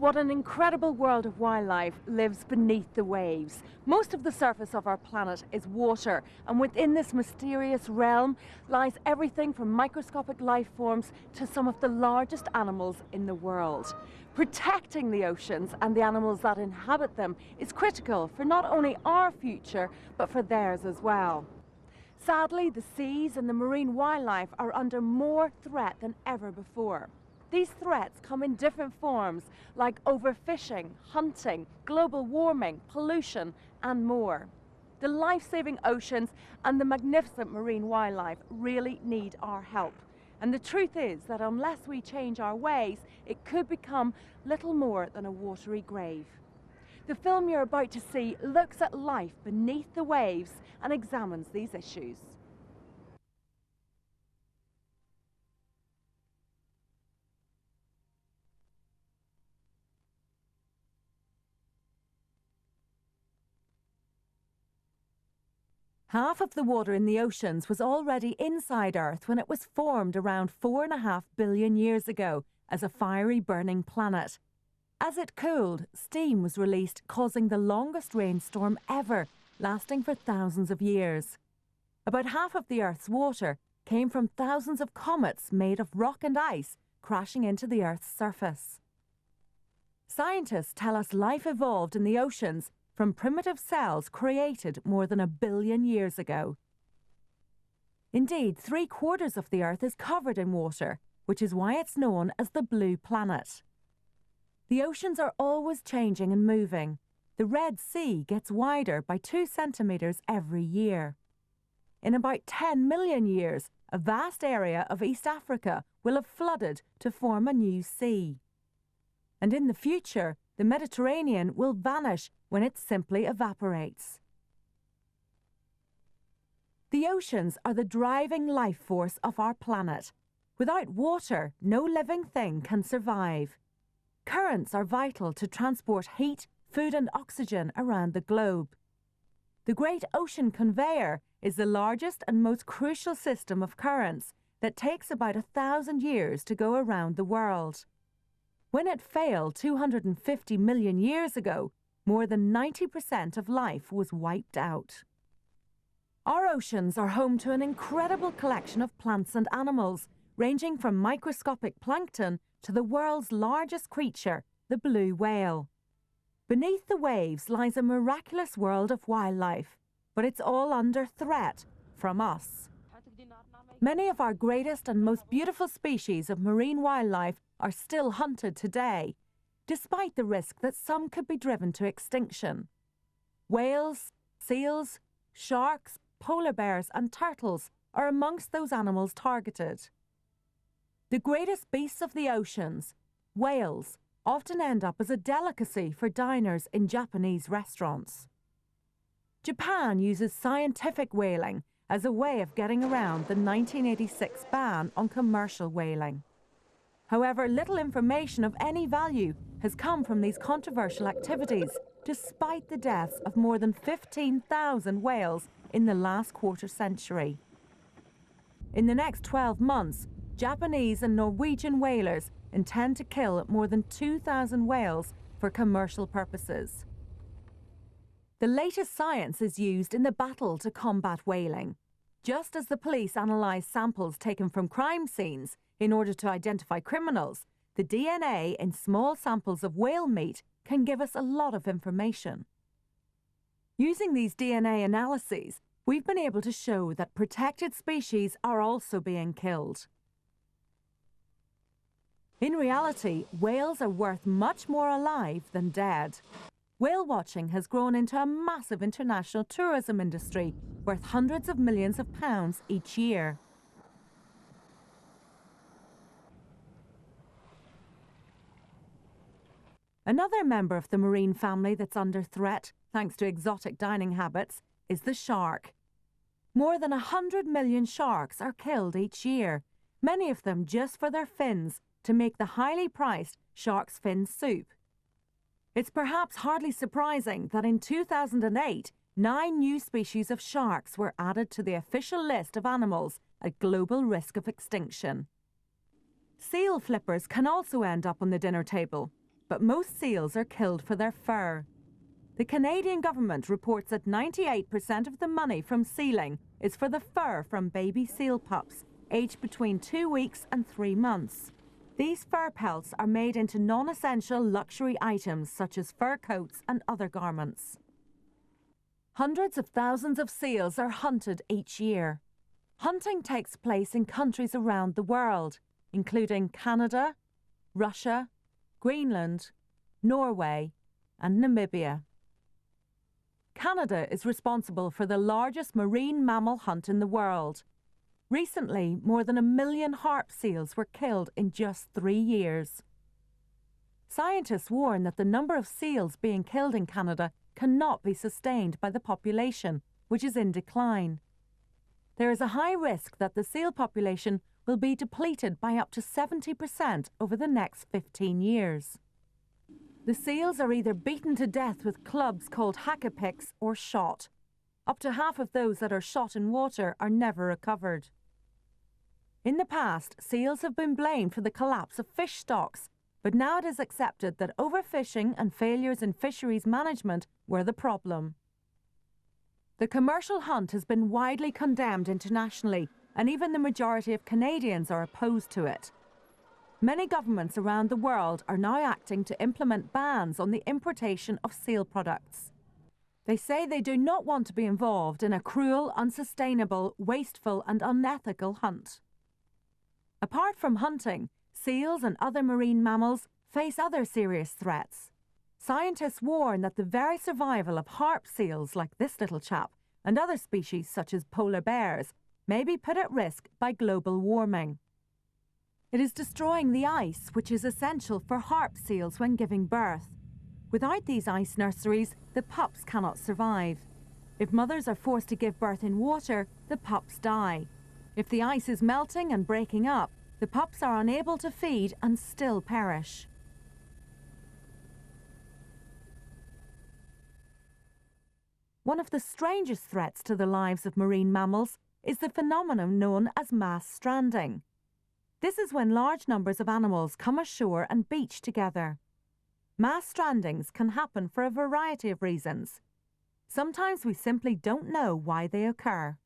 What an incredible world of wildlife lives beneath the waves. Most of the surface of our planet is water, and within this mysterious realm lies everything from microscopic life forms to some of the largest animals in the world. Protecting the oceans and the animals that inhabit them is critical for not only our future, but for theirs as well. Sadly, the seas and the marine wildlife are under more threat than ever before. These threats come in different forms, like overfishing, hunting, global warming, pollution, and more. The life-saving oceans and the magnificent marine wildlife really need our help. And the truth is that unless we change our ways, it could become little more than a watery grave. The film you're about to see looks at life beneath the waves and examines these issues. Half of the water in the oceans was already inside Earth when it was formed around 4.5 billion years ago as a fiery burning planet. As it cooled, steam was released, causing the longest rainstorm ever, lasting for thousands of years. About half of the Earth's water came from thousands of comets made of rock and ice crashing into the Earth's surface. Scientists tell us life evolved in the oceans from primitive cells created more than 1 billion years ago. Indeed, 3/4 of the Earth is covered in water, which is why it's known as the blue planet. The oceans are always changing and moving. The Red Sea gets wider by 2 centimetres every year. In about 10 million years, a vast area of East Africa will have flooded to form a new sea. And in the future, the Mediterranean will vanish when it simply evaporates. The oceans are the driving life force of our planet. Without water, no living thing can survive. Currents are vital to transport heat, food and oxygen around the globe. The Great Ocean Conveyor is the largest and most crucial system of currents that takes about 1,000 years to go around the world. When it failed 250 million years ago, more than 90% of life was wiped out. Our oceans are home to an incredible collection of plants and animals, ranging from microscopic plankton to the world's largest creature, the blue whale. Beneath the waves lies a miraculous world of wildlife, but it's all under threat from us. Many of our greatest and most beautiful species of marine wildlife are still hunted today, despite the risk that some could be driven to extinction. Whales, seals, sharks, polar bears and turtles are amongst those animals targeted. The greatest beasts of the oceans, whales, often end up as a delicacy for diners in Japanese restaurants. Japan uses scientific whaling as a way of getting around the 1986 ban on commercial whaling. However, little information of any value has come from these controversial activities, despite the deaths of more than 15,000 whales in the last quarter century. In the next 12 months, Japanese and Norwegian whalers intend to kill more than 2,000 whales for commercial purposes. The latest science is used in the battle to combat whaling. Just as the police analyse samples taken from crime scenes in order to identify criminals, the DNA in small samples of whale meat can give us a lot of information. Using these DNA analyses, we've been able to show that protected species are also being killed. In reality, whales are worth much more alive than dead. Whale watching has grown into a massive international tourism industry worth hundreds of millions of pounds each year. Another member of the marine family that's under threat, thanks to exotic dining habits, is the shark. More than 100 million sharks are killed each year, many of them just for their fins, to make the highly priced shark's fin soup. It's perhaps hardly surprising that in 2008, 9 new species of sharks were added to the official list of animals at global risk of extinction. Seal flippers can also end up on the dinner table, but most seals are killed for their fur. The Canadian government reports that 98% of the money from sealing is for the fur from baby seal pups, aged between 2 weeks and 3 months. These fur pelts are made into non-essential luxury items such as fur coats and other garments. Hundreds of thousands of seals are hunted each year. Hunting takes place in countries around the world, including Canada, Russia, Greenland, Norway, and Namibia. Canada is responsible for the largest marine mammal hunt in the world. Recently, more than 1 million harp seals were killed in just 3 years. Scientists warn that the number of seals being killed in Canada cannot be sustained by the population, which is in decline. There is a high risk that the seal population will be depleted by up to 70% over the next 15 years. The seals are either beaten to death with clubs called hacker picks or shot. Up to half of those that are shot in water are never recovered. In the past, seals have been blamed for the collapse of fish stocks, but now it is accepted that overfishing and failures in fisheries management were the problem. The commercial hunt has been widely condemned internationally, and even the majority of Canadians are opposed to it. Many governments around the world are now acting to implement bans on the importation of seal products. They say they do not want to be involved in a cruel, unsustainable, wasteful and unethical hunt. Apart from hunting, seals and other marine mammals face other serious threats. Scientists warn that the very survival of harp seals like this little chap and other species such as polar bears may be put at risk by global warming. It is destroying the ice, which is essential for harp seals when giving birth. Without these ice nurseries, the pups cannot survive. If mothers are forced to give birth in water, the pups die. If the ice is melting and breaking up, the pups are unable to feed and still perish. One of the strangest threats to the lives of marine mammals is the phenomenon known as mass stranding. This is when large numbers of animals come ashore and beach together. Mass strandings can happen for a variety of reasons. Sometimes we simply don't know why they occur.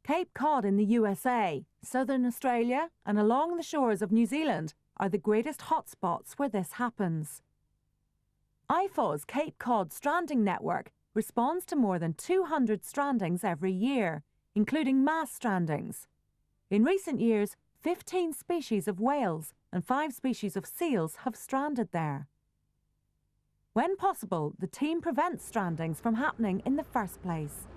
Cape Cod in the USA, southern Australia, and along the shores of New Zealand are the greatest hotspots where this happens. IFAW's Cape Cod Stranding Network responds to more than 200 strandings every year, including mass strandings. In recent years, 15 species of whales and 5 species of seals have stranded there. When possible, the team prevents strandings from happening in the first place.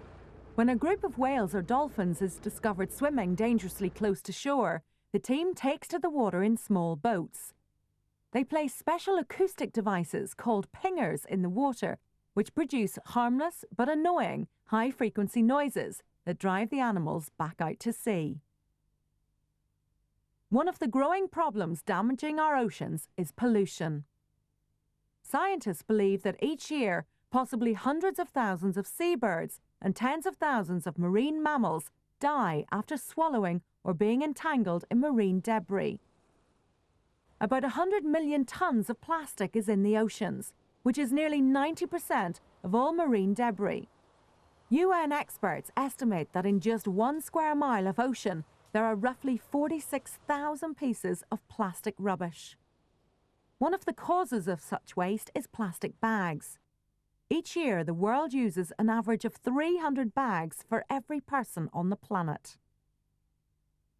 When a group of whales or dolphins is discovered swimming dangerously close to shore, the team takes to the water in small boats. They place special acoustic devices called pingers in the water, which produce harmless but annoying high-frequency noises that drive the animals back out to sea. One of the growing problems damaging our oceans is pollution. Scientists believe that each year, possibly hundreds of thousands of seabirds and tens of thousands of marine mammals die after swallowing or being entangled in marine debris. About 100 million tons of plastic is in the oceans, which is nearly 90% of all marine debris. UN experts estimate that in just 1 square mile of ocean, there are roughly 46,000 pieces of plastic rubbish. One of the causes of such waste is plastic bags. Each year, the world uses an average of 300 bags for every person on the planet.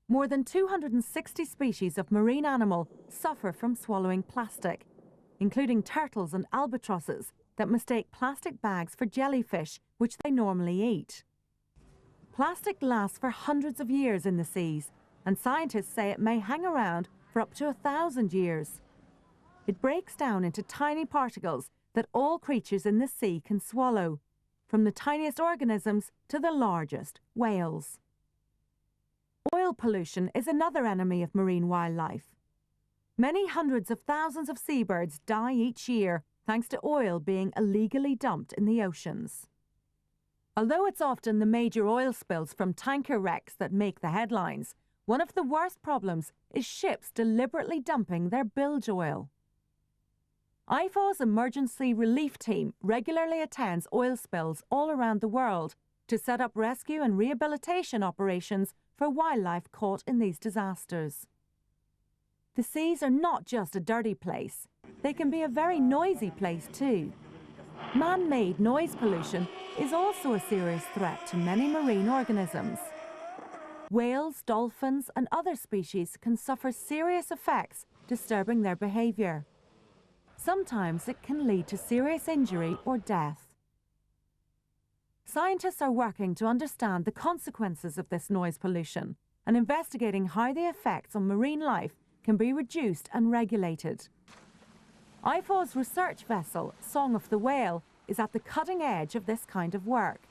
More than 260 species of marine animal suffer from swallowing plastic, including turtles and albatrosses that mistake plastic bags for jellyfish, which they normally eat. Plastic lasts for hundreds of years in the seas, and scientists say it may hang around for up to 1,000 years. It breaks down into tiny particles that all creatures in the sea can swallow, from the tiniest organisms to the largest, whales. Oil pollution is another enemy of marine wildlife. Many hundreds of thousands of seabirds die each year thanks to oil being illegally dumped in the oceans. Although it's often the major oil spills from tanker wrecks that make the headlines, one of the worst problems is ships deliberately dumping their bilge oil. IFAW's emergency relief team regularly attends oil spills all around the world to set up rescue and rehabilitation operations for wildlife caught in these disasters. The seas are not just a dirty place, they can be a very noisy place too. Man-made noise pollution is also a serious threat to many marine organisms. Whales, dolphins and other species can suffer serious effects disturbing their behaviour. Sometimes it can lead to serious injury or death. Scientists are working to understand the consequences of this noise pollution and investigating how the effects on marine life can be reduced and regulated. IFAW's research vessel, Song of the Whale, is at the cutting edge of this kind of work.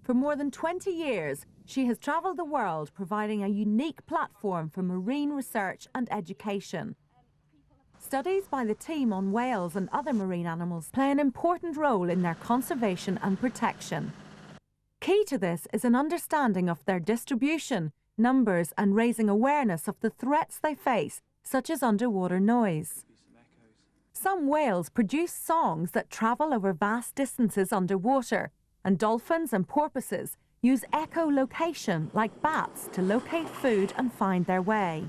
For more than 20 years, she has travelled the world providing a unique platform for marine research and education. Studies by the team on whales and other marine animals play an important role in their conservation and protection. Key to this is an understanding of their distribution, numbers and raising awareness of the threats they face, such as underwater noise. Some whales produce songs that travel over vast distances underwater, and dolphins and porpoises use echolocation like bats to locate food and find their way.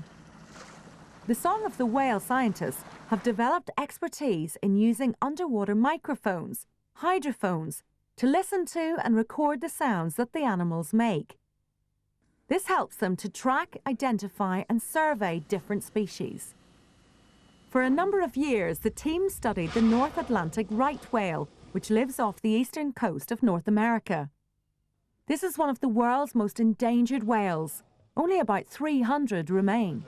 The Song of the Whale scientists have developed expertise in using underwater microphones, hydrophones, to listen to and record the sounds that the animals make. This helps them to track, identify and survey different species. For a number of years, the team studied the North Atlantic right whale, which lives off the eastern coast of North America. This is one of the world's most endangered whales. Only about 300 remain.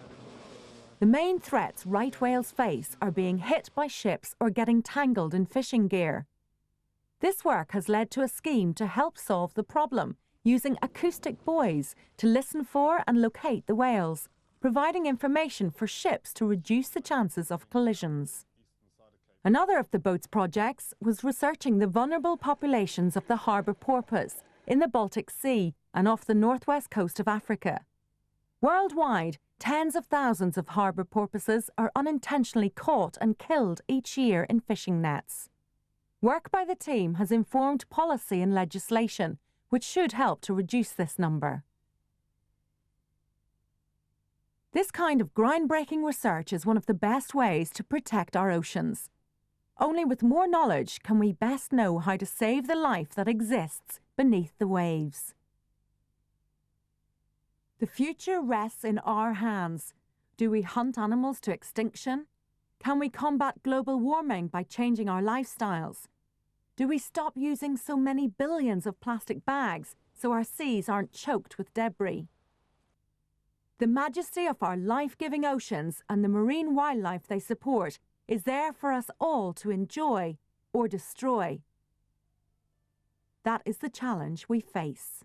The main threats right whales face are being hit by ships or getting tangled in fishing gear. This work has led to a scheme to help solve the problem, using acoustic buoys to listen for and locate the whales, providing information for ships to reduce the chances of collisions. Another of the boat's projects was researching the vulnerable populations of the harbour porpoise in the Baltic Sea and off the northwest coast of Africa. Worldwide, tens of thousands of harbour porpoises are unintentionally caught and killed each year in fishing nets. Work by the team has informed policy and legislation, which should help to reduce this number. This kind of groundbreaking research is one of the best ways to protect our oceans. Only with more knowledge can we best know how to save the life that exists beneath the waves. The future rests in our hands. Do we hunt animals to extinction? Can we combat global warming by changing our lifestyles? Do we stop using so many billions of plastic bags so our seas aren't choked with debris? The majesty of our life-giving oceans and the marine wildlife they support is there for us all to enjoy or destroy. That is the challenge we face.